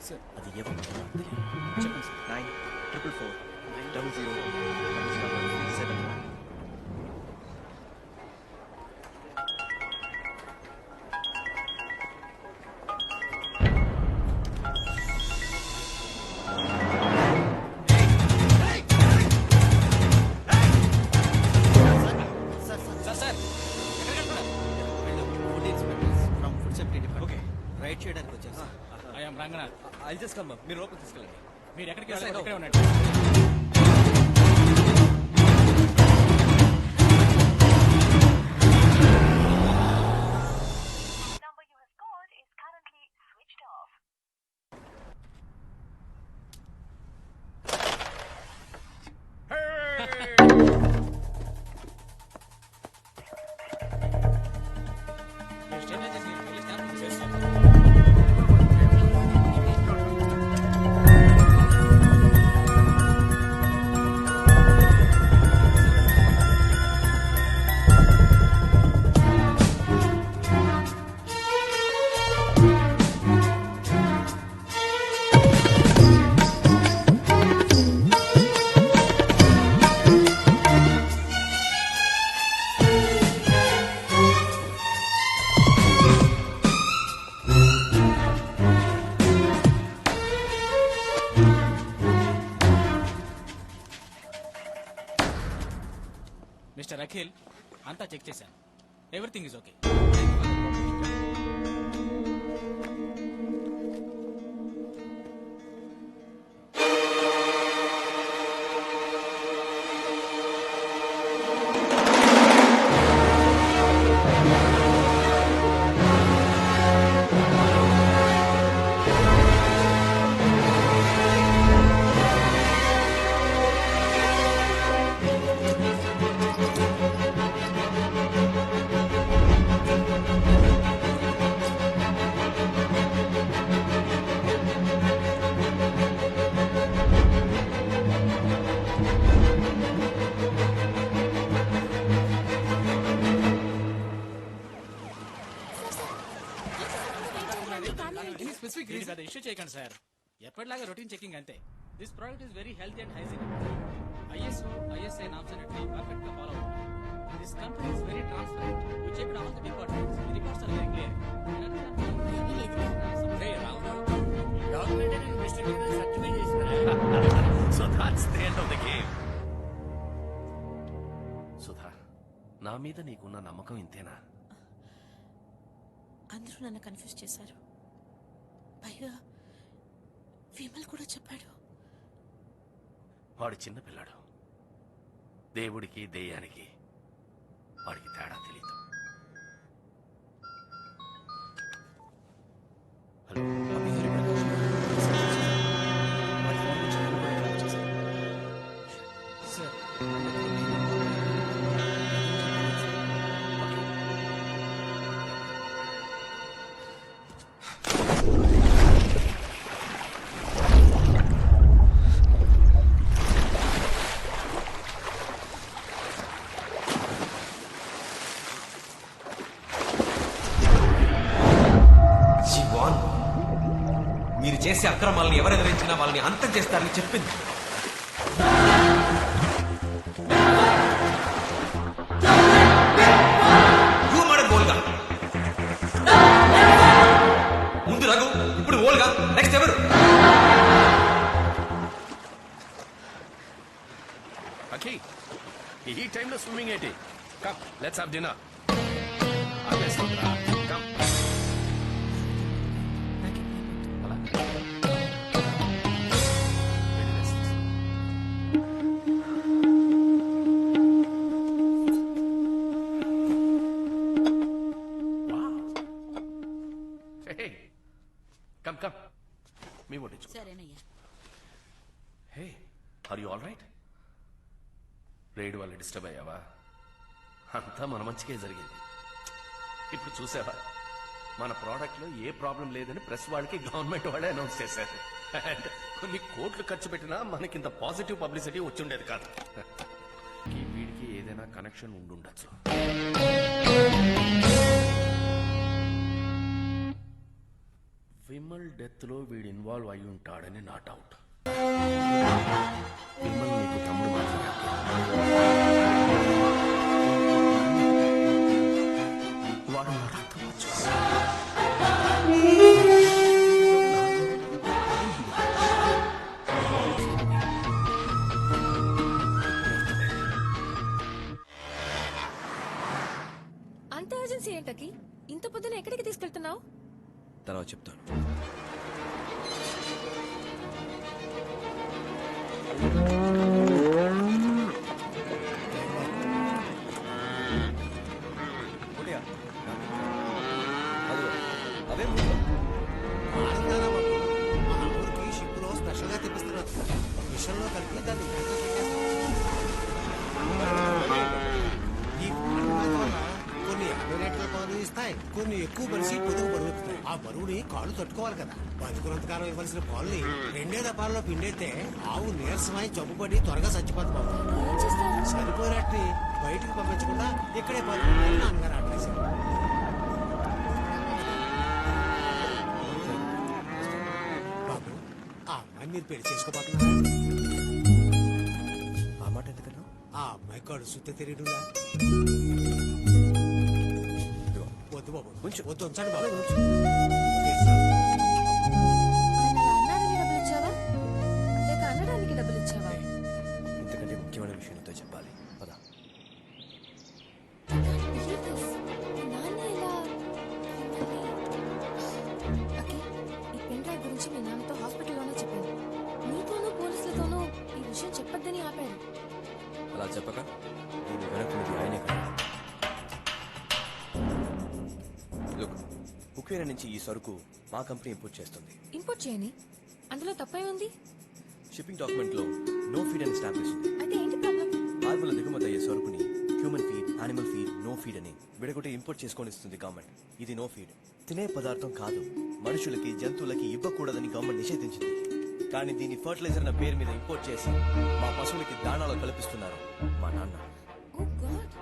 Sir అది ఎవరు చెప్పండి సార్. 9444000071. రైడ్ చేయడానికి వచ్చాను sir. I'm Ranganath. I'll just come. మీరు లోపలికి తీసుకెళ్ళండి. మీరు ఎక్కడికి Yes, వెళ్ళాలి? I know. ఇక్కడే ఉండండి. number you have called is currently switched off. మీరు స్టేషన్ చేసి వెళ్ళి స్టాంప్ చేస్తాం. మిస్టర్ అఖిల్, అంతా చెక్ చేశాను. Everything is okay. Specific reason అది ఇష్యూ చేయకండి సార్. ఎప్పటిలాగా రొటీన్ చెకింగ్ అంతే. This product is very healthy and hygienic. ISO ISI norms అన్నిటిని పర్ఫెక్ట్ గా ఫాలో అవుతుంది. This company is very transparent. We checked all the departments. The reports are very clear. So that's the end of the game. Sudha, నా మీద నీకున్న నమ్మకం ఇంతేనా? అందరూ నన్ను కన్ఫ్యూజ్ చేశారు. పైగా విమల్ కూడా చెప్పాడు. వాడు చిన్నపిల్లాడు. దేవుడికి దెయ్యానికి వాడికి తేడా తెలీదు. హలో, సార్ జీవాన్, మీరు చేసే అక్రమాలను ఎవరు ఎదిరించినా వాళ్ళని అంతం చేస్తారని చెప్పింది. ముందు రఘు, ఇప్పుడు ఓల్గా, నెక్స్ట్ ఎవరు? అఖి, ఈ టైంలో స్విమ్మింగ్ ఏంటి? Come, let's have dinner. Come. Come. Me what is it? సరేనయ్యా. Hey, are you all right? Raid వల్ల డిస్టర్బ్ అయ్యావా? అంతా మన మంచికే జరిగింది. ఇప్పుడు చూసావా, మన ప్రోడక్ట్ లో ఏ ప్రాబ్లం లేదని ప్రెస్ వాళ్ళకి గవర్నమెంట్ వాళ్ళే అనౌన్స్ చేశారు. అండ్ కొన్ని కోట్లు ఖర్చు పెట్టినా మనకింత పాజిటివ్ పబ్లిసిటీ వచ్చుండేది కాదు. వీడికి ఏదైనా కనెక్షన్ ఉండుండొచ్చు. విమల్ డెత్ లో వీడు ఇన్వాల్వ్ అయి ఉంటాడని నా డౌట్. విమల్ నీకు తమ్ముడు మాత్రమే. వాడు నా రక్తం వచ్చు. అంత అర్జెన్సీ ఏంటకి? ఇంత పొద్దున ఎక్కడికి తీసుకెళ్తున్నావు? తర్వాత చెప్తాను. అవే మన ఊరికి షిప్లో స్పెషల్ గా తెప్పిస్తున్నారు. మిషన్లో కలిపి దాన్ని ఈ వల్ల కొన్ని 50 లీటర్ల పాలు ఇస్తాయి, కొన్ని ఎక్కువ మనిషి పొదుగు బరువు ఎక్కుతాయి. ఆ బరువుని కాళ్ళు తట్టుకోవాలి కదా. బతుకున్నంతకాలం ఇవ్వాల్సిన పాలని 2 దపాల్లో పిండేస్తే ఆవు నీరసమై జబ్బుపడి త్వరగా చచ్చిపోతుంది బాబు. ఏం చేస్తారు? సరిపోయినట్టు బయటికి పంపించకుండా ఇక్కడే పాలు నాన్నగారు ఆటేశారు. బాబు, ఆ అమ్మాయి మీరు పెళ్లి చేసుకోబోతున్నారా? ఆ మాట ఎందుకన్నా? ఆ అమ్మాయి కడు సుత్తే తెలియడులా? వద్దు బాబు, కొంచెం. వద్దు ఉంచండి బాబు. ఆయన అన్నాడని డబ్బులు ఇచ్చావా లేక అనడానికి డబ్బులు ఇచ్చావా? ఇంతకంటే ముఖ్యమైన విషయం నీతో చెప్పాలి. పద. Believe this. మీ నాన్న ఇలా అఖి, ఈ పెన్ డ్రైవ్ గురించి మీ నాన్నతో హాస్పిటల్లోనే చెప్పాను. నీతోనూ పోలీసులతోనూ ఈ విషయం చెప్పొద్దని ఆపాడు. అలా చెప్పక నేను వెనక్కున్నది ఆయనే కదా. లుక్, కుక్వేరా నుంచి ఈ సరుకు మా కంపెనీ ఇంపోర్ట్ చేస్తుంది. ఇంపోర్ట్ చేయని, అందులో తప్పే ఉంది. షిప్పింగ్ డాక్యుమెంట్ లో నో ఫీడ్ అని స్టాంప్ వేసింది. అయితే ఏంటి ప్రాబ్లం? హార్బర్లో దిగుమతి అయ్యే సరుకుని human feed, animal feed, no feed అని విడగొట్టి ఇంపోర్ట్ చేసుకొని ఇస్తుంది గవర్నమెంట్. ఇది నో ఫీడ్, తినే పదార్థం కాదు, మనుషులకి జంతువులకి ఇవ్వకూడదని గవర్నమెంట్ నిషేధించింది. కానీ దీన్ని ఫర్టిలైజర్ అన్న పేరు మీద ఇంపోర్ట్ చేసి మా పశువులకి దాణాలో కల్పిస్తున్నారు మా నాన్న. ఓ గాడ్.